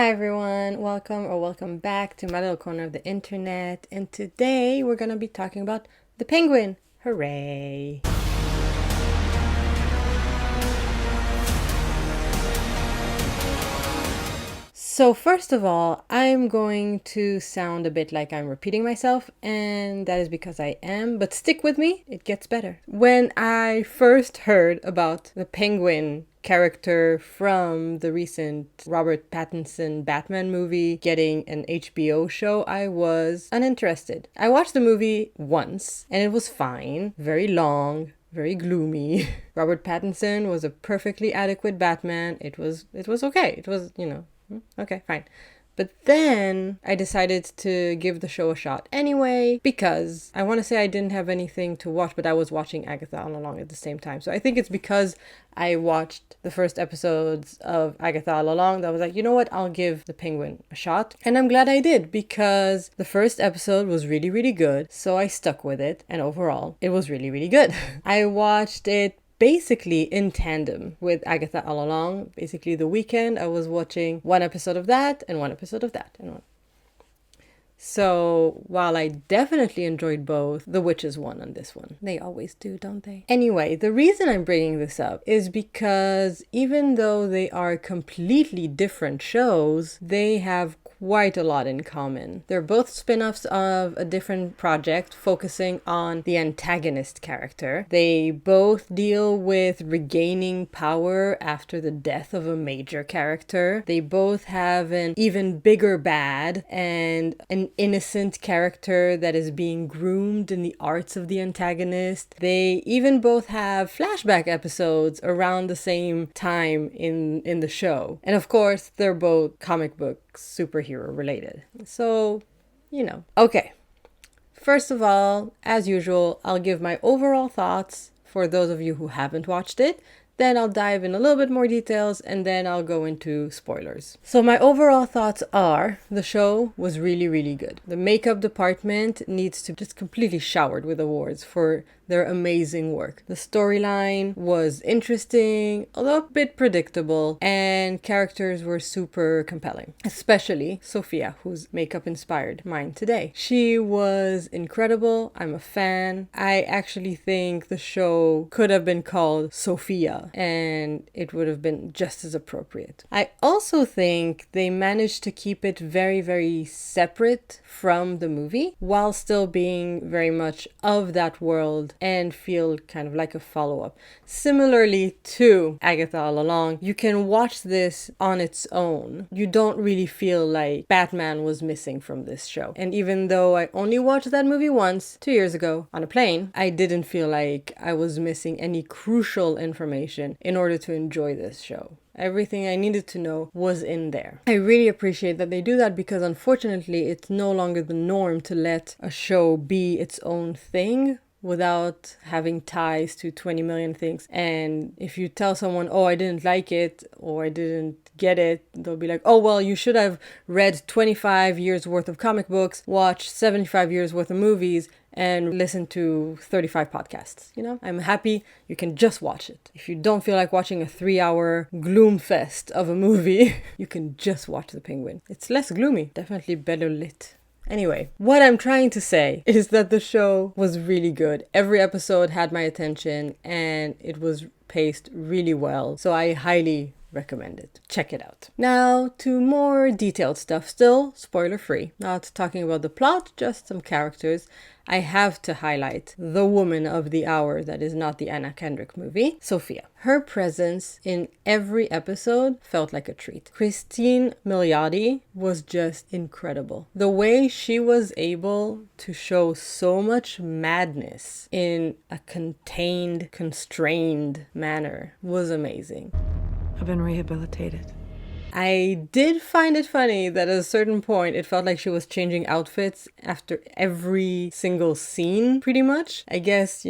Hi everyone, welcome back to my little corner of the internet. And today we're gonna be talking about the penguin. Hooray! So first of all, I'm going to sound a bit like I'm repeating myself, and that is because I am, but stick with me, it gets better. When I first heard about the penguin character from the recent Robert Pattinson Batman movie getting an HBO show, I was uninterested. I watched the movie once, and it was fine, very long, very gloomy. Robert Pattinson was a perfectly adequate Batman. It was okay. It was, okay, fine. But then I decided to give the show a shot anyway, because I want to say I didn't have anything to watch, but I was watching Agatha All Along at the same time. So I think it's because I watched the first episodes of Agatha All Along that I was like, you know what, I'll give the penguin a shot. And I'm glad I did, because the first episode was really, really good. So I stuck with it, and overall, it was really, really good. I watched it basically in tandem with Agatha All Along. Basically the weekend I was watching one episode of that and one episode of that. So while I definitely enjoyed both, the witches won on this one. They always do, don't they? Anyway, the reason I'm bringing this up is because even though they are completely different shows, they have quite a lot in common. They're both spin-offs of a different project focusing on the antagonist character. They both deal with regaining power after the death of a major character. They both have an even bigger bad and an innocent character that is being groomed in the arts of the antagonist. They even both have flashback episodes around the same time in the show. And of course, they're both comic book superhero related. So, Okay. First of all, as usual, I'll give my overall thoughts for those of you who haven't watched it. Then I'll dive in a little bit more details, and then I'll go into spoilers. So my overall thoughts are, the show was really, really good. The makeup department needs to just completely showered with awards for their amazing work. The storyline was interesting, although a bit predictable, and characters were super compelling. Especially Sophia, whose makeup inspired mine today. She was incredible. I'm a fan. I actually think the show could have been called Sophia, and it would have been just as appropriate. I also think they managed to keep it very, very separate from the movie, while still being very much of that world and feel kind of like a follow-up. Similarly to Agatha All Along, you can watch this on its own. You don't really feel like Batman was missing from this show. And even though I only watched that movie once, 2 years ago, on a plane, I didn't feel like I was missing any crucial information in order to enjoy this show. Everything I needed to know was in there. I really appreciate that they do that, because unfortunately it's no longer the norm to let a show be its own thing without having ties to 20 million things. And if you tell someone, oh, I didn't like it, or I didn't get it, they'll be like, oh, well, you should have read 25 years worth of comic books, watched 75 years worth of movies, and listen to 35 podcasts. I'm happy you can just watch it. If you don't feel like watching a 3-hour gloom fest of a movie, you can just watch The Penguin. It's less gloomy, definitely better lit. Anyway, what I'm trying to say is that the show was really good. Every episode had my attention, and it was paced really well. So I highly recommend it. Check it out. Now to more detailed stuff, still spoiler free. Not talking about the plot, just some characters. I have to highlight the woman of the hour that is not the Anna Kendrick movie, Sophia. Her presence in every episode felt like a treat. Christine Milioti was just incredible. The way she was able to show so much madness in a contained, constrained manner was amazing. I've been rehabilitated. I did find it funny that at a certain point it felt like she was changing outfits after every single scene, pretty much. I guess,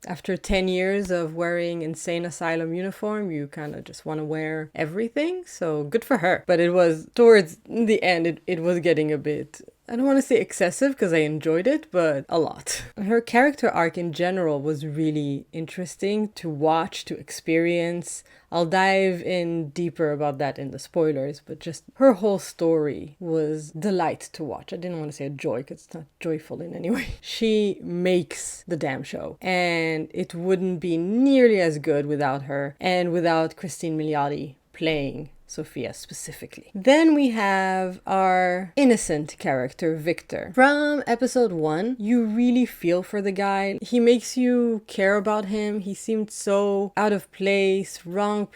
after 10 years of wearing insane asylum uniform, you kind of just want to wear everything. So good for her. But it was, towards the end, it was getting a bit I don't want to say excessive because I enjoyed it, but a lot. Her character arc in general was really interesting to watch, to experience. I'll dive in deeper about that in the spoilers, but just her whole story was delight to watch. I didn't want to say a joy because it's not joyful in any way. She makes the damn show, and it wouldn't be nearly as good without her and without Christine Milioti playing Sophia specifically. Then we have our innocent character, Victor. From episode 1, you really feel for the guy. He makes you care about him. He seemed so out of place, wrong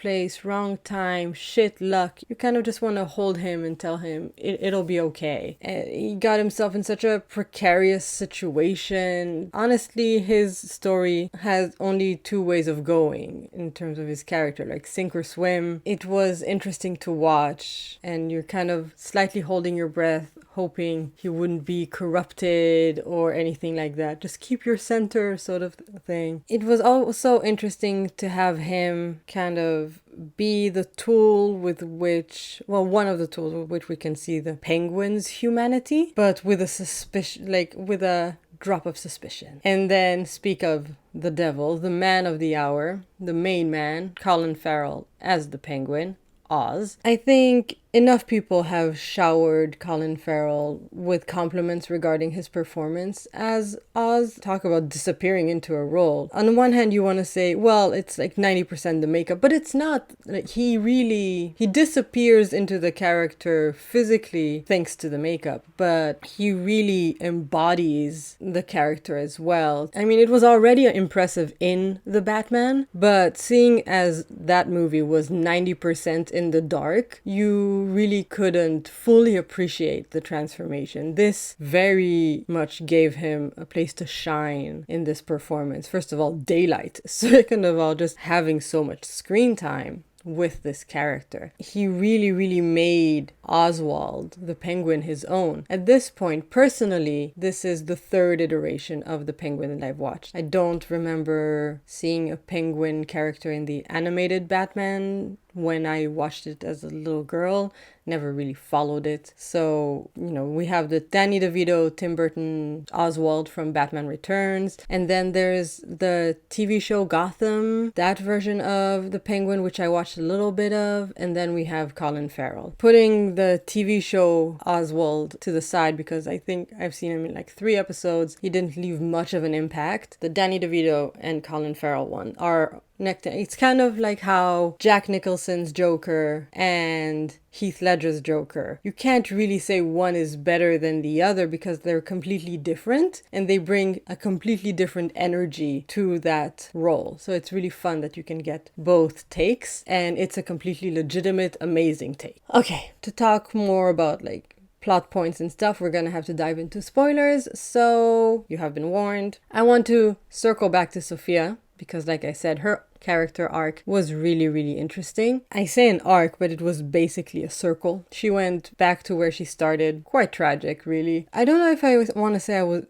time, shit luck. You kind of just want to hold him and tell him it'll be okay. He got himself in such a precarious situation. Honestly, his story has only two ways of going in terms of his character, like sink or swim. It was interesting to watch, and you're kind of slightly holding your breath, hoping he wouldn't be corrupted or anything like that. Just keep your center, sort of thing. It was also interesting to have him kind of be the tool with which, well, one of the tools with which we can see the Penguin's humanity, but with a suspicion, like with a drop of suspicion. And then speak of the devil, the man of the hour, the main man, Colin Farrell as the Penguin, Oz. I think enough people have showered Colin Farrell with compliments regarding his performance as Oz. Talk about disappearing into a role. On the one hand, you want to say, well, it's like 90% the makeup, but it's not. Like, he disappears into the character physically thanks to the makeup, but he really embodies the character as well. I mean, it was already impressive in The Batman, but seeing as that movie was 90% in the dark, you really couldn't fully appreciate the transformation. This very much gave him a place to shine in this performance. First of all, daylight. Second of all, just having so much screen time with this character. He really made Oswald, the Penguin, his own. At this point, personally, this is the third iteration of the Penguin that I've watched. I don't remember seeing a Penguin character in the animated Batman when I watched it as a little girl. Never really followed it. So, we have the Danny DeVito, Tim Burton, Oswald from Batman Returns. And then there's the TV show Gotham, that version of the Penguin, which I watched a little bit of. And then we have Colin Farrell. Putting the TV show Oswald to the side, because I think I've seen him in like 3 episodes. He didn't leave much of an impact. The Danny DeVito and Colin Farrell one are it's kind of like how Jack Nicholson's Joker and Heath Ledger's Joker. You can't really say one is better than the other because they're completely different and they bring a completely different energy to that role. So it's really fun that you can get both takes, and it's a completely legitimate, amazing take. Okay, to talk more about like plot points and stuff, we're gonna have to dive into spoilers, so you have been warned. I want to circle back to Sophia because, like I said, her character arc was really interesting. I say an arc, but it was basically a circle. She went back to where she started. Quite tragic, really. I don't know if I want to say I was...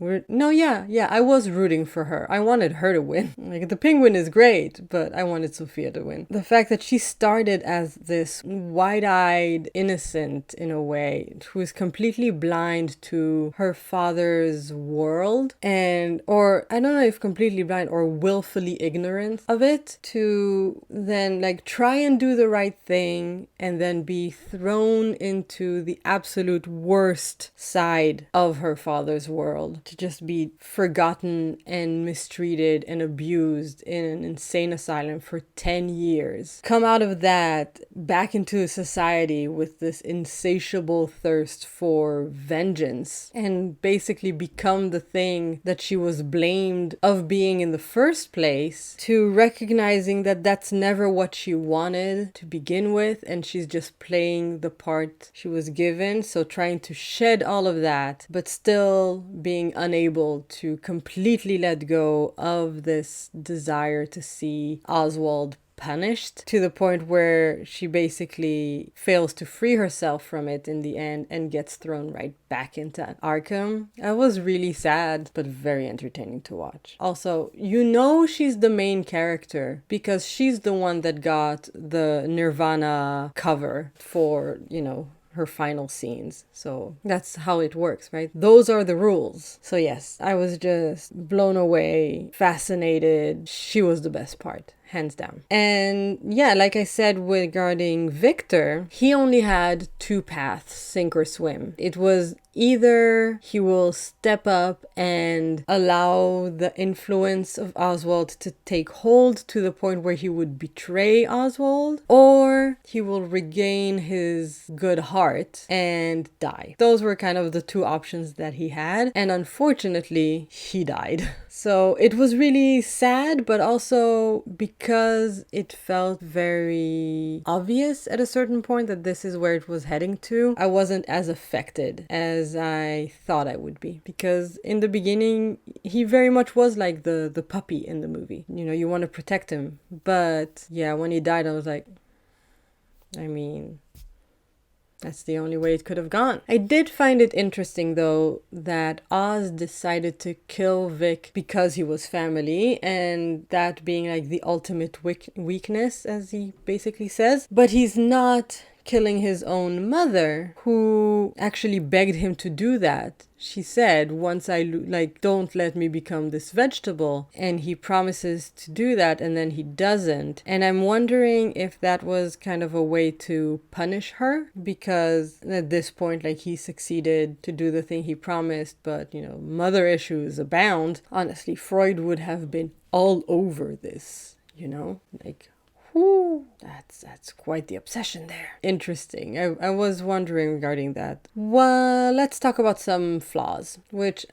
I was rooting for her. I wanted her to win. Like, the Penguin is great, but I wanted Sophia to win. The fact that she started as this wide-eyed innocent, in a way, who is completely blind to her father's world, or I don't know if completely blind or willfully ignorant of it, to then like try and do the right thing and then be thrown into the absolute worst side of her father's world, to just be forgotten and mistreated and abused in an insane asylum for 10 years. Come out of that back into society with this insatiable thirst for vengeance and basically become the thing that she was blamed of being in the first place, to recognizing that that's never what she wanted to begin with and she's just playing the part she was given. So trying to shed all of that but still being unable to completely let go of this desire to see Oswald punished, to the point where she basically fails to free herself from it in the end and gets thrown right back into Arkham. That was really sad, but very entertaining to watch. Also, she's the main character because she's the one that got the Nirvana cover for, her final scenes. So that's how it works, right? Those are the rules. So yes, I was just blown away, fascinated. She was the best part, hands down. And yeah, like I said regarding Victor, he only had two paths, sink or swim. It was either he will step up and allow the influence of Oswald to take hold to the point where he would betray Oswald, or he will regain his good heart and die. Those were kind of the two options that he had, and unfortunately, he died. So it was really sad, but also because it felt very obvious at a certain point that this is where it was heading to, I wasn't as affected as I thought I would be. Because in the beginning, he very much was like the puppy in the movie. You know, you want to protect him. But yeah, when he died, I was like, I mean, that's the only way it could have gone. I did find it interesting, though, that Oz decided to kill Vic because he was family, and that being like the ultimate weakness, as he basically says. But he's not killing his own mother, who actually begged him to do that. She said, once don't let me become this vegetable. And he promises to do that, and then he doesn't. And I'm wondering if that was kind of a way to punish her, because at this point, like, he succeeded to do the thing he promised, but, you know, mother issues abound. Honestly, Freud would have been all over this, you know? Like, whoo, that's quite the obsession there. Interesting. I was wondering regarding that. Well, let's talk about some flaws, which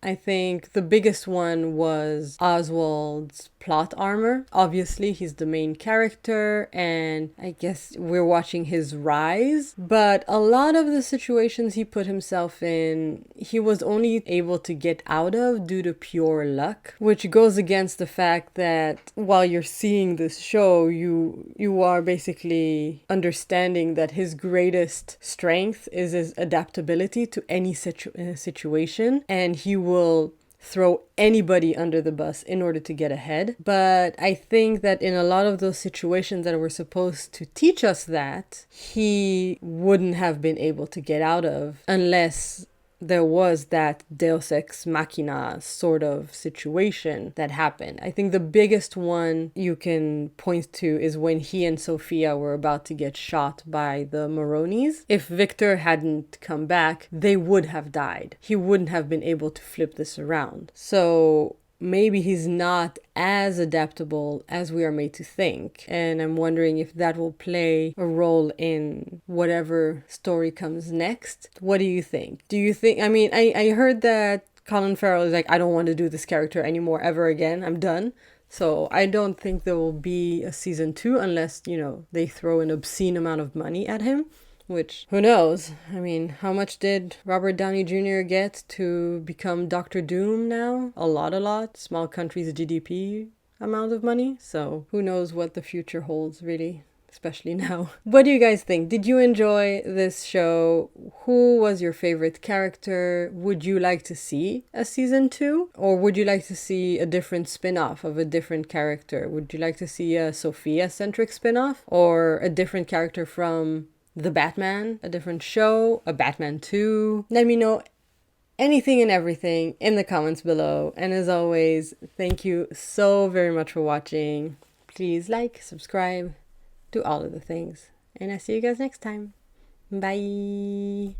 I think the biggest one was Oswald's plot armor. Obviously, he's the main character, and I guess we're watching his rise. But a lot of the situations he put himself in, he was only able to get out of due to pure luck, which goes against the fact that while you're seeing this show, you are basically understanding that his greatest strength is his adaptability to any situation, and he will throw anybody under the bus in order to get ahead. But I think that in a lot of those situations that were supposed to teach us that, he wouldn't have been able to get out of unless there was that Deus Ex Machina sort of situation that happened. I think the biggest one you can point to is when he and Sophia were about to get shot by the Maronis. If Victor hadn't come back, they would have died. He wouldn't have been able to flip this around. So maybe he's not as adaptable as we are made to think. And I'm wondering if that will play a role in whatever story comes next. What do you think? I mean, I heard that Colin Farrell is like, I don't want to do this character anymore ever again. I'm done. So I don't think there will be a season 2 unless, you know, they throw an obscene amount of money at him. Which, who knows? I mean, how much did Robert Downey Jr. get to become Dr. Doom now? A lot. Small country's GDP amount of money. So who knows what the future holds, really, especially now. What do you guys think? Did you enjoy this show? Who was your favorite character? Would you like to see a season 2? Or would you like to see a different spin-off of a different character? Would you like to see a Sophia-centric spin-off? Or a different character from The Batman, a different show, a Batman 2. Let me know anything and everything in the comments below. And as always, thank you so very much for watching. Please like, subscribe, do all of the things. And I'll see you guys next time. Bye.